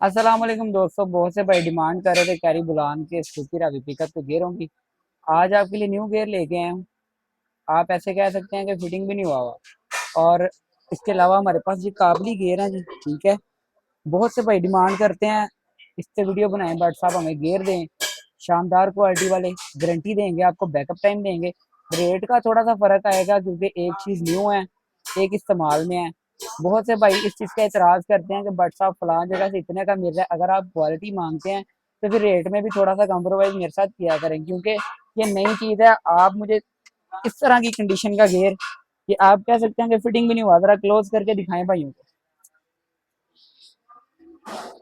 अस्सलाम वालेकुम दोस्तों। बहुत से भाई डिमांड कर रहे थे कैरी बुलान के सुजुकी रावी पिकअप पे गेयरों की। आज आपके लिए न्यू गेयर लेके आए हूँ। आप ऐसे कह सकते हैं कि फिटिंग भी नहीं हुआ हुआ। और इसके अलावा हमारे पास ये काबली गेयर हैं जी, ठीक है। बहुत से भाई डिमांड करते हैं इससे वीडियो बनाएं, बट साहब हमें गेयर दें शानदार क्वालिटी वाले, गारंटी देंगे आपको, बैकअप टाइम देंगे। रेट का थोड़ा सा फर्क आएगा क्योंकि एक चीज़ न्यू है, एक इस्तेमाल में है। बहुत से भाई इस चीज़ का एतराज़ करते हैं कि बट साहब फलान जगह से इतने का मिल रहा है। अगर आप क्वालिटी मांगते हैं तो फिर रेट में भी थोड़ा सा कम्प्रोमाइज़ मेरे साथ किया करें, क्योंकि ये नई चीज़ है। आप मुझे इस तरह की कंडीशन का गेयर, कि आप कह सकते हैं कि फिटिंग भी नहीं हुआ, जरा क्लोज करके दिखाएं भाइयों को।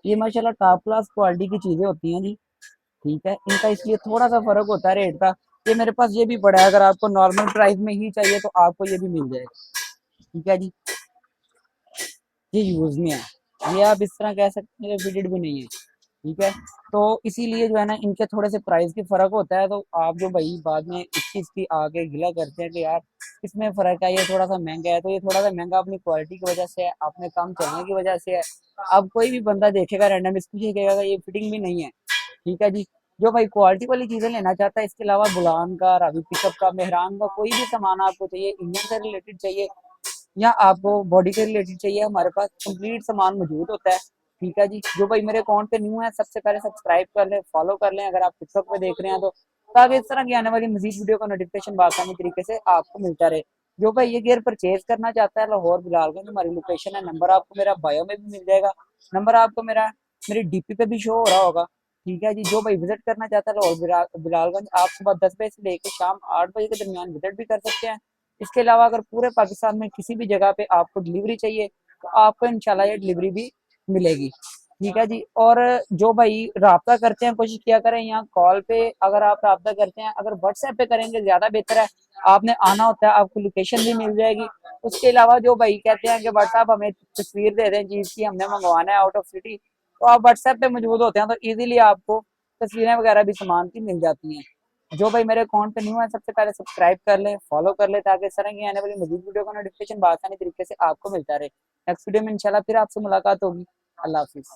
ये माशाल्लाह टॉप क्लास क्वालिटी की चीज़ें होती हैं जी, ठीक है। इनका इसलिए थोड़ा सा फर्क होता है रेट का। ये मेरे पास ये भी पड़ा है, अगर आपको नॉर्मल प्राइस में ही चाहिए तो आपको ये भी मिल जाएगा, ठीक है जी। ये यूज में है, ये आप इस तरह कह सकते हैं कि फिटेड भी नहीं है, ठीक है। तो इसीलिए जो है ना, इनके थोड़े से प्राइस की फर्क होता है। तो आप जो भाई बाद में इस चीज़ की आगे गिला करते हैं कि यार इसमें फर्क है, ये थोड़ा सा महंगा है, तो ये थोड़ा सा महंगा अपनी क्वालिटी की वजह से है, अपने काम चलने की वजह से है। अब कोई भी बंदा देखेगा रैंडम, इसको ये कहेगा ये फिटिंग भी नहीं है, ठीक है जी। जो भाई क्वालिटी वाली चीज़ें लेना चाहता है, इसके अलावा बुलान का, रावी पिकअप का, मेहरान का कोई भी सामान आपको चाहिए, इंजन से रिलेटेड चाहिए या आपको बॉडी के रिलेटेड चाहिए, हमारे पास कंप्लीट सामान मौजूद होता है, ठीक है जी। जो भाई मेरे अकाउंट पे न्यू है, सबसे पहले सब्सक्राइब कर लें, फॉलो कर लें अगर आप टिकटॉक पे देख रहे हैं तो, ताकि इस तरह की आने वाली मजीद वीडियो का नोटिफिकेशन आसानी तरीके से आपको मिलता रहे। जो भाई ये गियर परचेज करना चाहता है, लाहौर बिलालगंज हमारी लोकेशन है। नंबर आपको मेरा बायो में भी मिल जाएगा, नंबर आपको मेरी डीपी पे भी शो हो रहा होगा, ठीक है जी। जो भाई विजिट करना चाहता है लाहौर बिलालगंज, आप सुबह 10 बजे से लेकर शाम 8 बजे के दरमियान विजिट भी कर सकते हैं। इसके अलावा अगर पूरे पाकिस्तान में किसी भी जगह पे आपको डिलीवरी चाहिए तो आपको इंशाल्लाह ये डिलीवरी भी मिलेगी, ठीक है जी। और जो भाई राब्ता करते हैं, कोशिश किया करें यहाँ कॉल पे, अगर आप राब्ता करते हैं, अगर व्हाट्सएप पे करेंगे ज़्यादा बेहतर है। आपने आना होता है, आपको लोकेशन भी मिल जाएगी। उसके अलावा जो भाई कहते हैं कि व्हाट्सएप हमें तस्वीर दे दें चीज़ की, हमने मंगवाना है आउट ऑफ सिटी, तो आप व्हाट्सएप पे मौजूद होते हैं तो ईजिली आपको तस्वीरें वगैरह भी सामान की मिल जाती हैं। जो भाई मेरे अकाउंट पे न्यू है, सबसे पहले सब्सक्राइब कर लें, फॉलो कर लें, ताकि इस तरह की आने वाली मजीद वीडियो का नोटिफिकेशन आसानी तरीके से आपको मिलता रहे। नेक्स्ट वीडियो में इंशाल्लाह फिर आपसे मुलाकात होगी। अल्लाह हाफिज़।